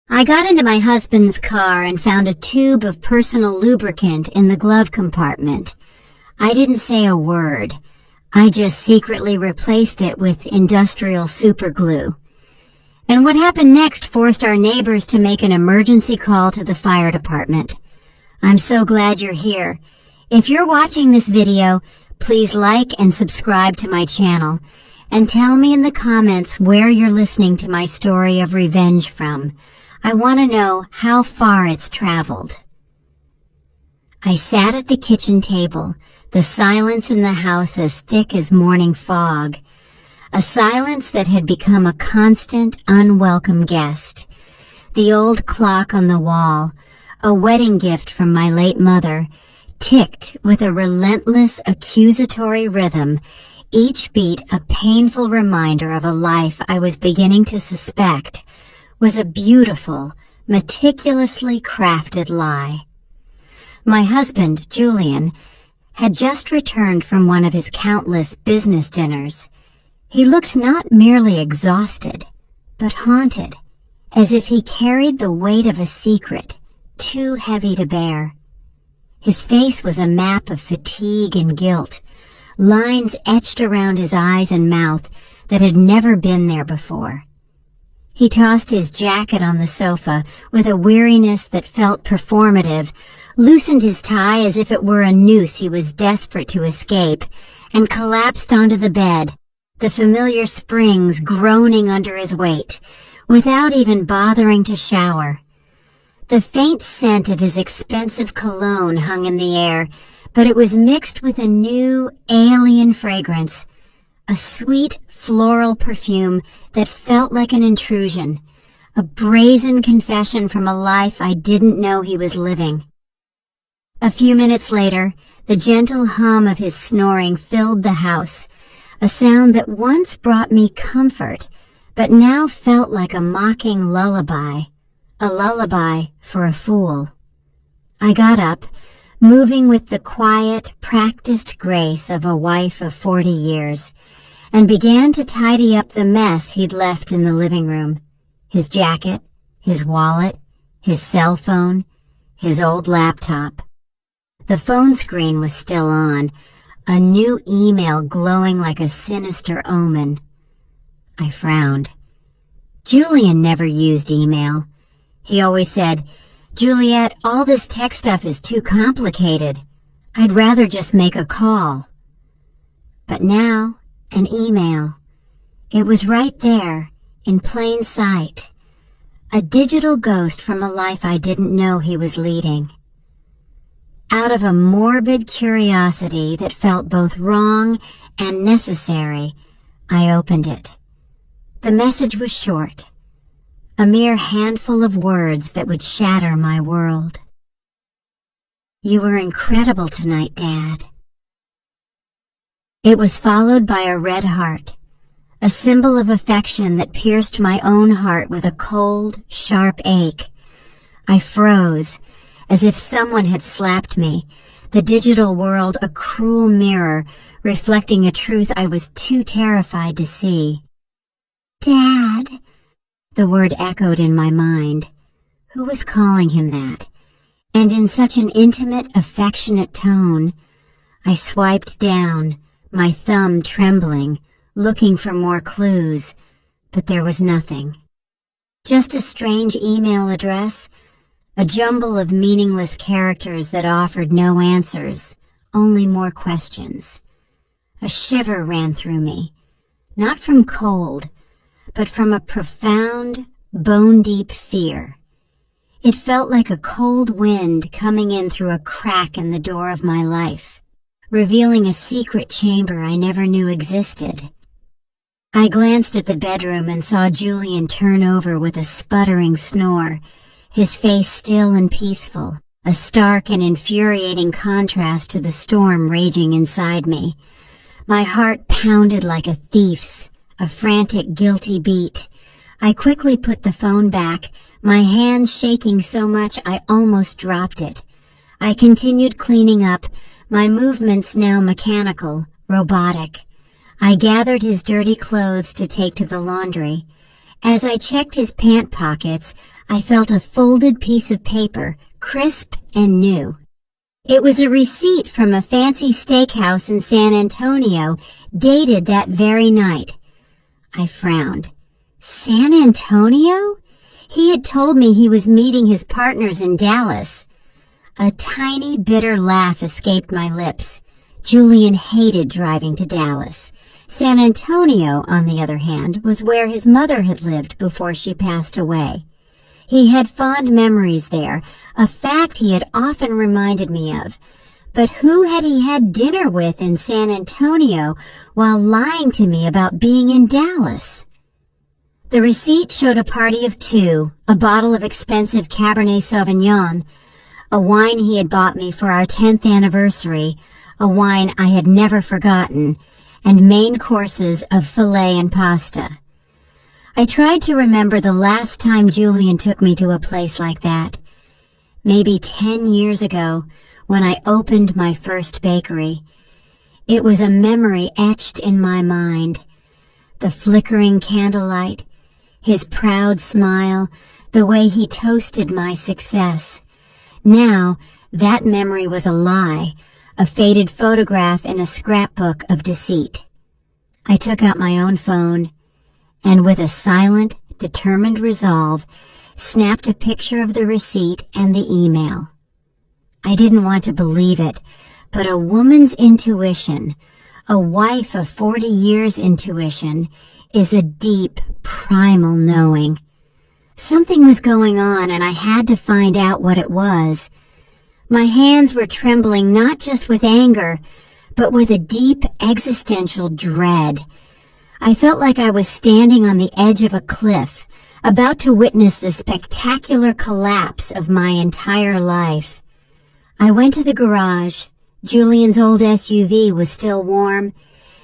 I got into my husband's car and found a tube of personal lubricant in the glove compartment. I didn't say a word. I just secretly replaced it with industrial superglue. And what happened next forced our neighbors to make an emergency call to the fire department. I'm so glad you're here. If you're watching this video, please like and subscribe to my channel, and tell me in the comments where you're listening to my story of revenge from. I want to know how far it's traveled. I sat at the kitchen table, the silence in the house as thick as morning fog, a silence that had become a constant, unwelcome guest. The old clock on the wall, a wedding gift from my late mother, ticked with a relentless, accusatory rhythm, each beat a painful reminder of a life I was beginning to suspect was a beautiful, meticulously crafted lie. My husband, Julian, had just returned from one of his countless business dinners. He looked not merely exhausted, but haunted, as if he carried the weight of a secret too heavy to bear. His face was a map of fatigue and guilt, lines etched around his eyes and mouth that had never been there before. He tossed his jacket on the sofa with a weariness that felt performative, loosened his tie as if it were a noose he was desperate to escape, and collapsed onto the bed, the familiar springs groaning under his weight, without even bothering to shower. The faint scent of his expensive cologne hung in the air, but it was mixed with a new, alien fragrance, a sweet, floral perfume that felt like an intrusion, a brazen confession from a life I didn't know he was living. A few minutes later, the gentle hum of his snoring filled the house, a sound that once brought me comfort, but now felt like a mocking lullaby, a lullaby for a fool. I got up, moving with the quiet, practiced grace of a wife of 40 years, and began to tidy up the mess he'd left in the living room. His jacket, his wallet, his cell phone, his old laptop. The phone screen was still on, a new email glowing like a sinister omen. I frowned. Julian never used email. He always said, "Juliet, all this tech stuff is too complicated. I'd rather just make a call." But now, an email. It was right there, in plain sight. A digital ghost from a life I didn't know he was leading. Out of a morbid curiosity that felt both wrong and necessary, I opened it. The message was short, a mere handful of words that would shatter my world. "You were incredible tonight, Dad." It was followed by a red heart, a symbol of affection that pierced my own heart with a cold, sharp ache. I froze, as if someone had slapped me, the digital world a cruel mirror reflecting a truth I was too terrified to see. "Dad," the word echoed in my mind. Who was calling him that? And in such an intimate, affectionate tone. I swiped down, my thumb trembling, looking for more clues, but there was nothing. Just a strange email address, a jumble of meaningless characters that offered no answers, only more questions. A shiver ran through me, not from cold, but from a profound, bone-deep fear. It felt like a cold wind coming in through a crack in the door of my life, revealing a secret chamber I never knew existed. I glanced at the bedroom and saw Julian turn over with a sputtering snore, his face still and peaceful, a stark and infuriating contrast to the storm raging inside me. My heart pounded like a thief's, a frantic, guilty beat. I quickly put the phone back, my hands shaking so much I almost dropped it. I continued cleaning up, my movements now mechanical, robotic. I gathered his dirty clothes to take to the laundry. As I checked his pant pockets, I felt a folded piece of paper, crisp and new. It was a receipt from a fancy steakhouse in San Antonio, dated that very night. I frowned. San Antonio? He had told me he was meeting his partners in Dallas. A tiny, bitter laugh escaped my lips. Julian hated driving to Dallas. San Antonio, on the other hand, was where his mother had lived before she passed away. He had fond memories there, a fact he had often reminded me of. But who had he had dinner with in San Antonio while lying to me about being in Dallas? The receipt showed a party of 2, a bottle of expensive Cabernet Sauvignon, a wine he had bought me for our 10th anniversary, a wine I had never forgotten, and main courses of filet and pasta. I tried to remember the last time Julian took me to a place like that. Maybe 10 years ago, when I opened my first bakery. It was a memory etched in my mind. The flickering candlelight, his proud smile, the way he toasted my success. Now, that memory was a lie, a faded photograph in a scrapbook of deceit. I took out my own phone, and with a silent, determined resolve, snapped a picture of the receipt and the email. I didn't want to believe it, but a woman's intuition, a wife of 40 years' intuition, is a deep, primal knowing. Something was going on, and I had to find out what it was. My hands were trembling not just with anger, but with a deep existential dread. I felt like I was standing on the edge of a cliff, about to witness the spectacular collapse of my entire life. I went to the garage. Julian's old SUV was still warm,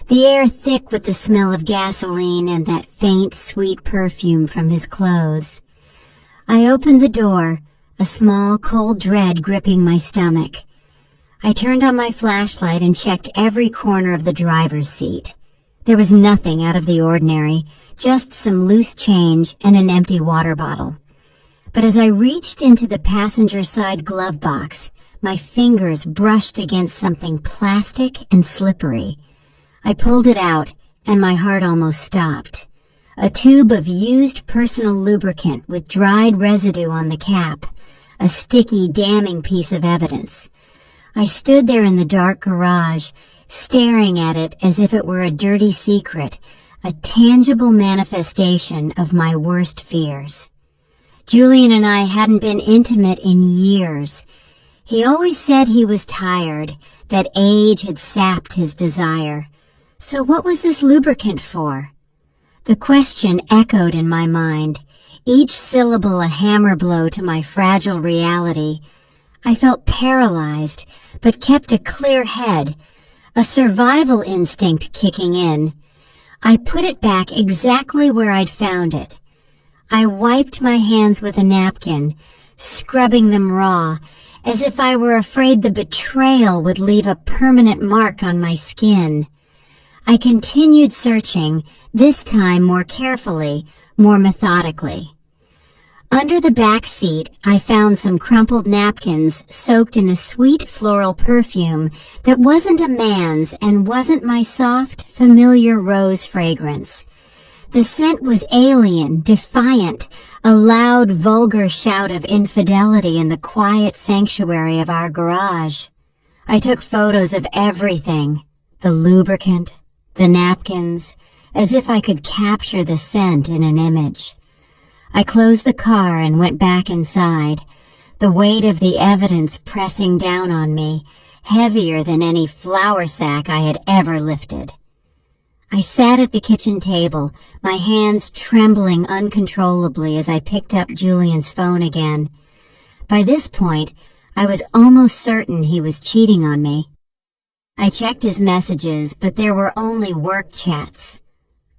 the air thick with the smell of gasoline and that faint, sweet perfume from his clothes. I opened the door, a small, cold dread gripping my stomach. I turned on my flashlight and checked every corner of the driver's seat. There was nothing out of the ordinary, just some loose change and an empty water bottle. But as I reached into the passenger side glove box, my fingers brushed against something plastic and slippery. I pulled it out, and my heart almost stopped. A tube of used personal lubricant with dried residue on the cap, a sticky, damning piece of evidence. I stood there in the dark garage, staring at it as if it were a dirty secret, a tangible manifestation of my worst fears. Julian and I hadn't been intimate in years. He always said he was tired, that age had sapped his desire. So what was this lubricant for? The question echoed in my mind, each syllable a hammer blow to my fragile reality. I felt paralyzed, but kept a clear head, a survival instinct kicking in. I put it back exactly where I'd found it. I wiped my hands with a napkin, scrubbing them raw, as if I were afraid the betrayal would leave a permanent mark on my skin. I continued searching, this time more carefully, more methodically. Under the back seat, I found some crumpled napkins soaked in a sweet floral perfume that wasn't a man's and wasn't my soft, familiar rose fragrance. The scent was alien, defiant, a loud, vulgar shout of infidelity in the quiet sanctuary of our garage. I took photos of everything, the lubricant, the napkins, as if I could capture the scent in an image. I closed the car and went back inside, the weight of the evidence pressing down on me, heavier than any flour sack I had ever lifted. I sat at the kitchen table, my hands trembling uncontrollably as I picked up Julian's phone again. By this point, I was almost certain he was cheating on me. I checked his messages, but there were only work chats,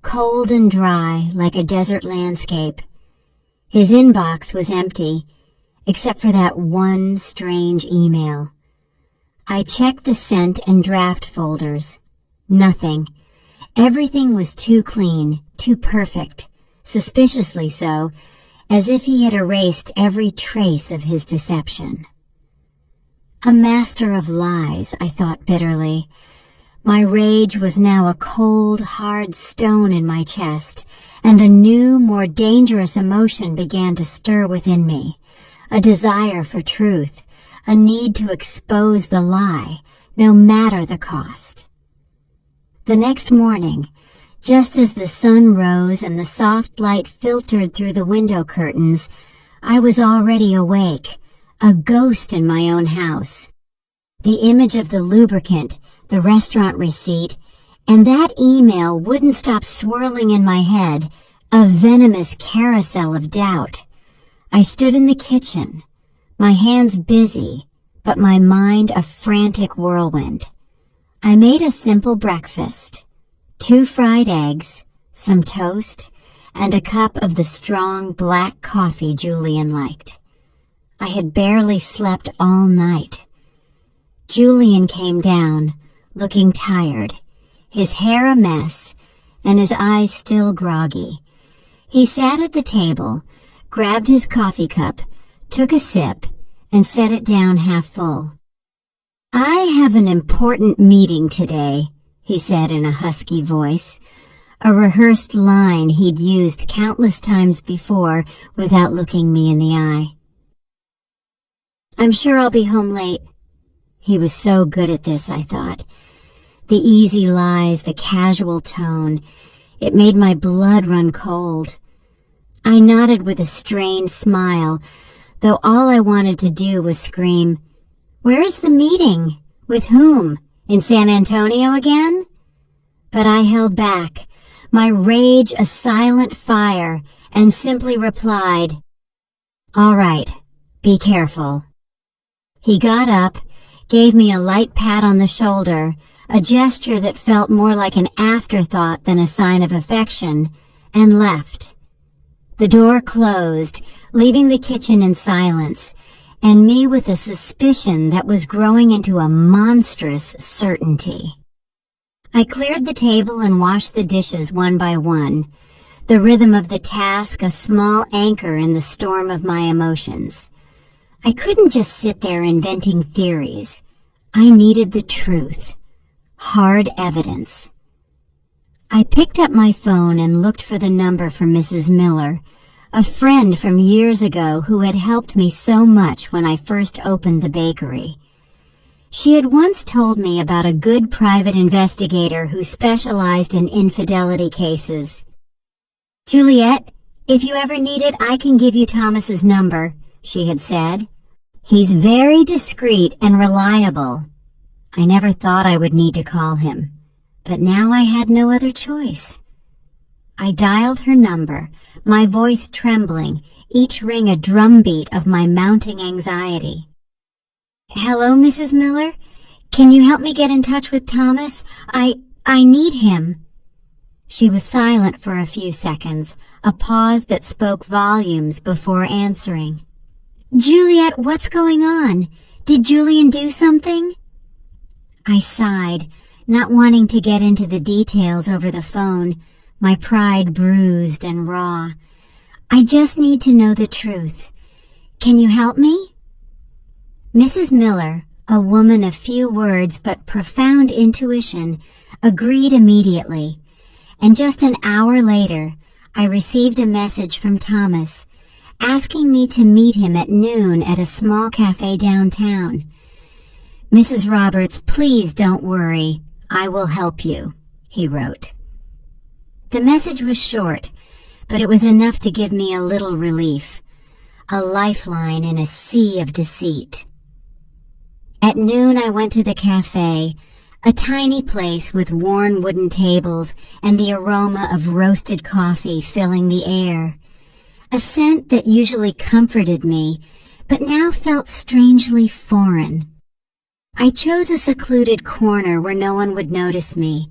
cold and dry like a desert landscape. His inbox was empty, except for that one strange email. I checked the sent and draft folders. Nothing. Everything was too clean, too perfect, suspiciously so, as if he had erased every trace of his deception. A master of lies, I thought bitterly. My rage was now a cold, hard stone in my chest, and a new, more dangerous emotion began to stir within me. A desire for truth, a need to expose the lie, no matter the cost. The next morning, just as the sun rose and the soft light filtered through the window curtains, I was already awake, a ghost in my own house. The image of the lubricant, the restaurant receipt, and that email wouldn't stop swirling in my head, a venomous carousel of doubt. I stood in the kitchen, my hands busy, but my mind a frantic whirlwind. I made a simple breakfast: 2 fried eggs, some toast, and a cup of the strong black coffee Julian liked. I had barely slept all night. Julian came down, looking tired, his hair a mess, and his eyes still groggy. He sat at the table, grabbed his coffee cup, took a sip, and set it down half full. "I have an important meeting today," he said in a husky voice, a rehearsed line he'd used countless times before without looking me in the eye. "I'm sure I'll be home late." He was so good at this, I thought. The easy lies, the casual tone, it made my blood run cold. I nodded with a strained smile, though all I wanted to do was scream, "Where is the meeting? With whom? In San Antonio again?" But I held back, my rage a silent fire, and simply replied, "All right, be careful." He got up, gave me a light pat on the shoulder, a gesture that felt more like an afterthought than a sign of affection, and left. The door closed, leaving the kitchen in silence, and me with a suspicion that was growing into a monstrous certainty. I cleared the table and washed the dishes one by one, the rhythm of the task a small anchor in the storm of my emotions. I couldn't just sit there inventing theories. I needed the truth, hard evidence. I picked up my phone and looked for the number for Mrs. Miller, a friend from years ago who had helped me so much when I first opened the bakery. She had once told me about a good private investigator who specialized in infidelity cases. "Juliet, if you ever need it, I can give you Thomas's number," she had said. "He's very discreet and reliable." I never thought I would need to call him, but now I had no other choice. I dialed her number, my voice trembling, each ring a drumbeat of my mounting anxiety. "Hello, Mrs. Miller? Can you help me get in touch with Thomas? I need him." She was silent for a few seconds, a pause that spoke volumes before answering. "Juliet, what's going on? Did Julian do something?" I sighed, not wanting to get into the details over the phone, my pride bruised and raw. "I just need to know the truth. Can you help me?" Mrs. Miller, a woman of few words but profound intuition, agreed immediately, and just an hour later, I received a message from Thomas, asking me to meet him at noon at a small cafe downtown. "Mrs. Roberts, please don't worry. I will help you," he wrote. The message was short, but it was enough to give me a little relief, a lifeline in a sea of deceit. At noon I went to the cafe, a tiny place with worn wooden tables and the aroma of roasted coffee filling the air, a scent that usually comforted me, but now felt strangely foreign. I chose a secluded corner where no one would notice me,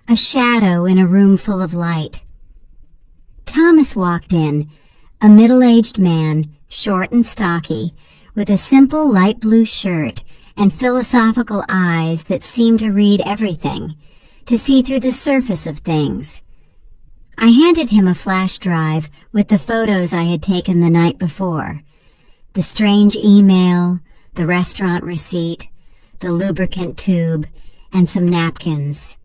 a shadow in a room full of light. Thomas walked in, a middle-aged man, short and stocky, with a simple light blue shirt and philosophical eyes that seemed to read everything, to see through the surface of things. I handed him a flash drive with the photos I had taken the night before. The strange email, the restaurant receipt, the lubricant tube, and some napkins.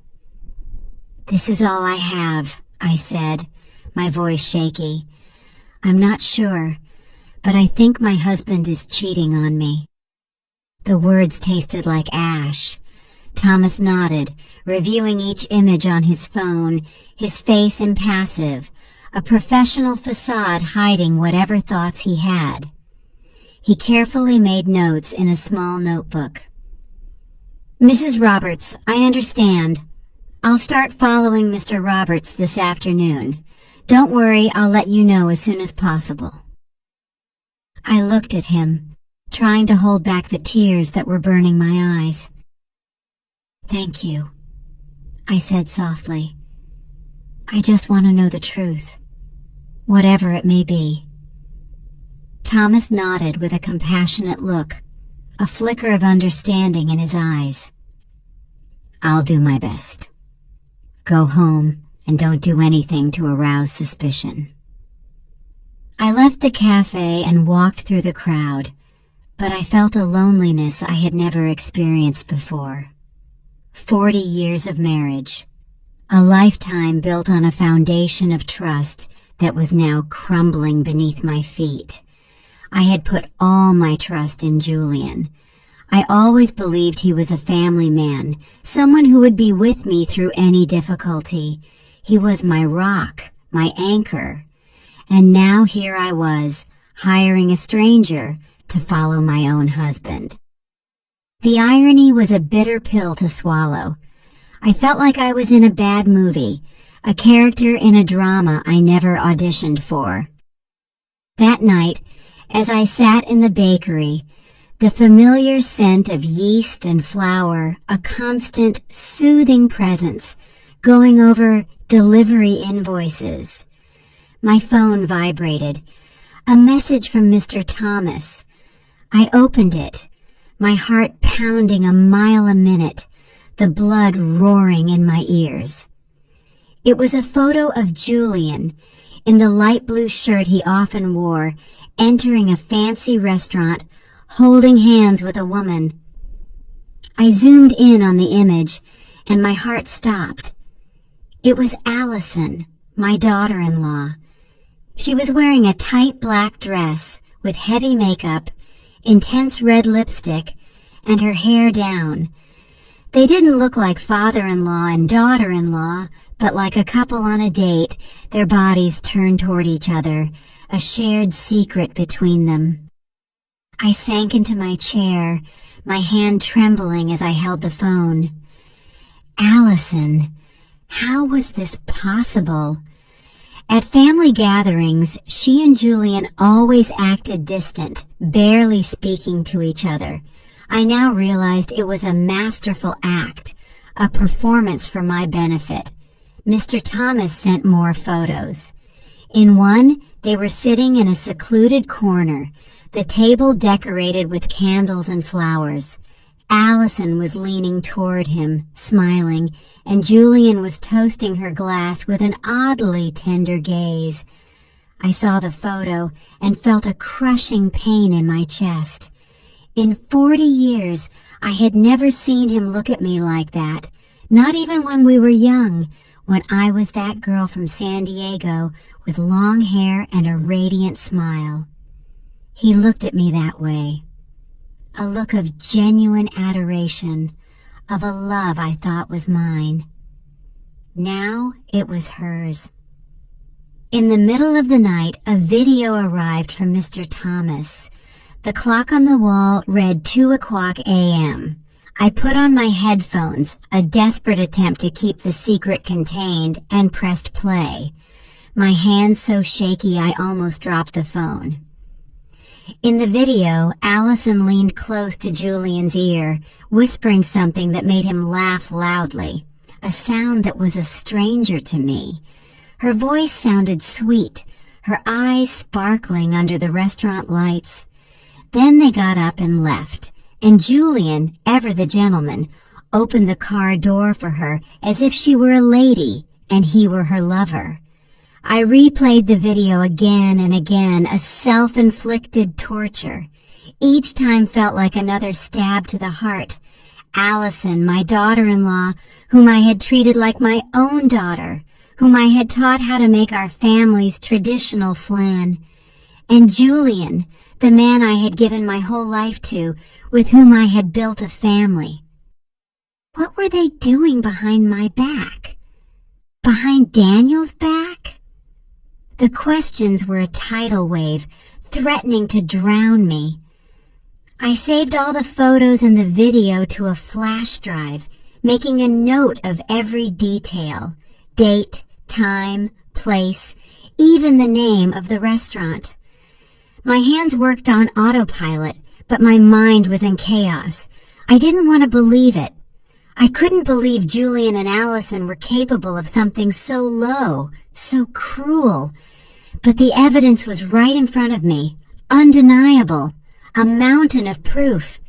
"This is all I have," I said, my voice shaky. "I'm not sure, but I think my husband is cheating on me." The words tasted like ash. Thomas nodded, reviewing each image on his phone, his face impassive, a professional facade hiding whatever thoughts he had. He carefully made notes in a small notebook. "Mrs. Roberts, I understand. I'll start following Mr. Roberts this afternoon. Don't worry, I'll let you know as soon as possible." I looked at him, trying to hold back the tears that were burning my eyes. "Thank you," I said softly. "I just want to know the truth, whatever it may be." Thomas nodded with a compassionate look, a flicker of understanding in his eyes. "I'll do my best. Go home and don't do anything to arouse suspicion." I left the cafe and walked through the crowd, but I felt a loneliness I had never experienced before. 40 years of marriage, a lifetime built on a foundation of trust that was now crumbling beneath my feet. I had put all my trust in Julian. I always believed he was a family man, someone who would be with me through any difficulty. He was my rock, my anchor. And now here I was, hiring a stranger to follow my own husband. The irony was a bitter pill to swallow. I felt like I was in a bad movie, a character in a drama I never auditioned for. That night, as I sat in the bakery, the familiar scent of yeast and flour, a constant, soothing presence, going over delivery invoices. My phone vibrated. A message from Mr. Thomas. I opened it, my heart pounding a mile a minute, the blood roaring in my ears. It was a photo of Julian, in the light blue shirt he often wore, entering a fancy restaurant, holding hands with a woman. I zoomed in on the image, and my heart stopped. It was Allison, my daughter-in-law. She was wearing a tight black dress with heavy makeup, intense red lipstick, and her hair down. They didn't look like father-in-law and daughter-in-law, but like a couple on a date, their bodies turned toward each other, a shared secret between them. I sank into my chair, my hand trembling as I held the phone. Allison, how was this possible? At family gatherings, she and Julian always acted distant, barely speaking to each other. I now realized it was a masterful act, a performance for my benefit. Mr. Thomas sent more photos. In one, they were sitting in a secluded corner, the table decorated with candles and flowers. Allison was leaning toward him, smiling, and Julian was toasting her glass with an oddly tender gaze. I saw the photo and felt a crushing pain in my chest. In 40 years, I had never seen him look at me like that, not even when we were young, when I was that girl from San Diego with long hair and a radiant smile. He looked at me that way. A look of genuine adoration, of a love I thought was mine. Now it was hers. In the middle of the night, a video arrived from Mr. Thomas. The clock on the wall read 2:00 a.m. I put on my headphones, a desperate attempt to keep the secret contained, and pressed play. My hands so shaky I almost dropped the phone. In the video, Allison leaned close to Julian's ear, whispering something that made him laugh loudly, a sound that was a stranger to me. Her voice sounded sweet, her eyes sparkling under the restaurant lights. Then they got up and left, and Julian, ever the gentleman, opened the car door for her as if she were a lady and he were her lover. I replayed the video again and again, a self-inflicted torture. Each time felt like another stab to the heart. Allison, my daughter-in-law, whom I had treated like my own daughter, whom I had taught how to make our family's traditional flan. And Julian, the man I had given my whole life to, with whom I had built a family. What were they doing behind my back? Behind Daniel's back? The questions were a tidal wave, threatening to drown me. I saved all the photos and the video to a flash drive, making a note of every detail: date, time, place, even the name of the restaurant. My hands worked on autopilot, but my mind was in chaos. I didn't want to believe it. I couldn't believe Julian and Allison were capable of something so low, so cruel. But the evidence was right in front of me, undeniable, a mountain of proof.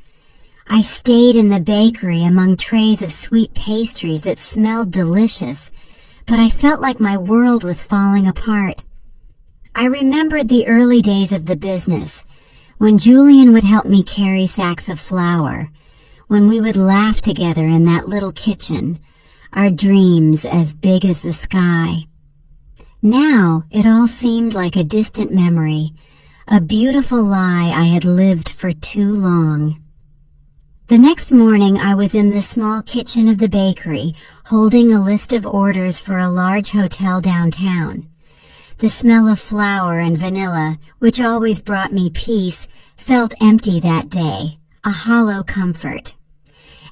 I stayed in the bakery among trays of sweet pastries that smelled delicious, but I felt like my world was falling apart. I remembered the early days of the business, when Julian would help me carry sacks of flour, when we would laugh together in that little kitchen, our dreams as big as the sky. Now it all seemed like a distant memory, a beautiful lie I had lived for too long. The next morning I was in the small kitchen of the bakery, holding a list of orders for a large hotel downtown. The smell of flour and vanilla, which always brought me peace, felt empty that day, a hollow comfort.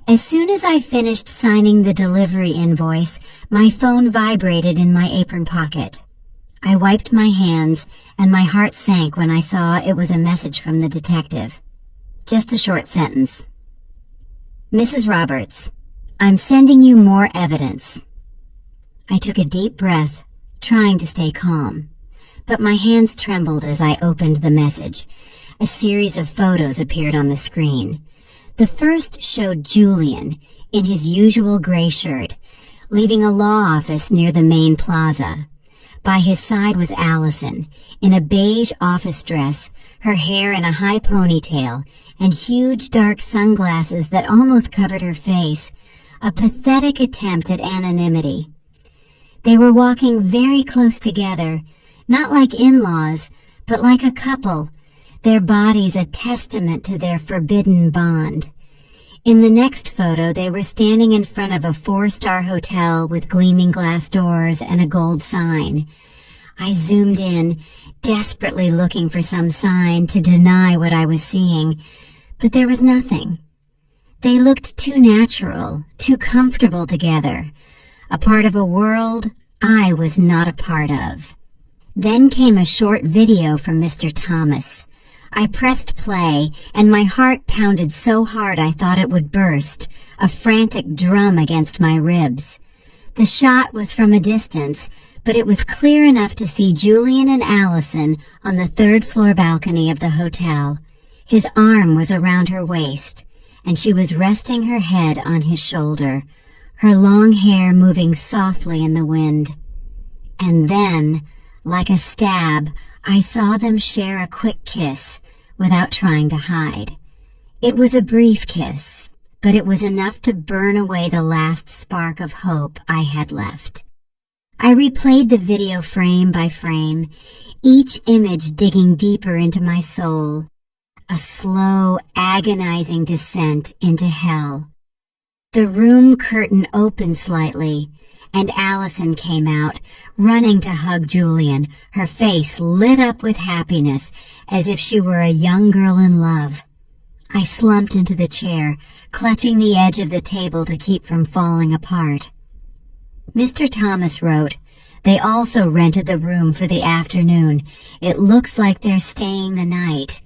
As soon as I finished signing the delivery invoice, my phone vibrated in my apron pocket. I wiped my hands, and my heart sank when I saw it was a message from the detective. Just a short sentence. Mrs. Roberts, I'm sending you more evidence. I took a deep breath, trying to stay calm, but my hands trembled as I opened the message. A series of photos appeared on the screen. The first showed Julian, in his usual gray shirt, leaving a law office near the main plaza. By his side was Allison, in a beige office dress, her hair in a high ponytail, and huge dark sunglasses that almost covered her face, a pathetic attempt at anonymity. They were walking very close together, not like in-laws, but like a couple, their bodies a testament to their forbidden bond. In the next photo, they were standing in front of a 4-star hotel with gleaming glass doors and a gold sign. I zoomed in, desperately looking for some sign to deny what I was seeing, but there was nothing. They looked too natural, too comfortable together, a part of a world I was not a part of. Then came a short video from Mr. Thomas. I pressed play, and my heart pounded so hard I thought it would burst, a frantic drum against my ribs. The shot was from a distance, but it was clear enough to see Julian and Allison on the 3rd-floor balcony of the hotel. His arm was around her waist, and she was resting her head on his shoulder, her long hair moving softly in the wind. And then, like a stab, I saw them share a quick kiss, without trying to hide. It was a brief kiss, but it was enough to burn away the last spark of hope I had left. I replayed the video frame by frame, each image digging deeper into my soul, a slow, agonizing descent into hell. The room curtain opened slightly, and Allison came out, running to hug Julian, her face lit up with happiness, as if she were a young girl in love. I slumped into the chair, clutching the edge of the table to keep from falling apart. Mr. Thomas wrote, "They also rented the room for the afternoon. It looks like they're staying the night.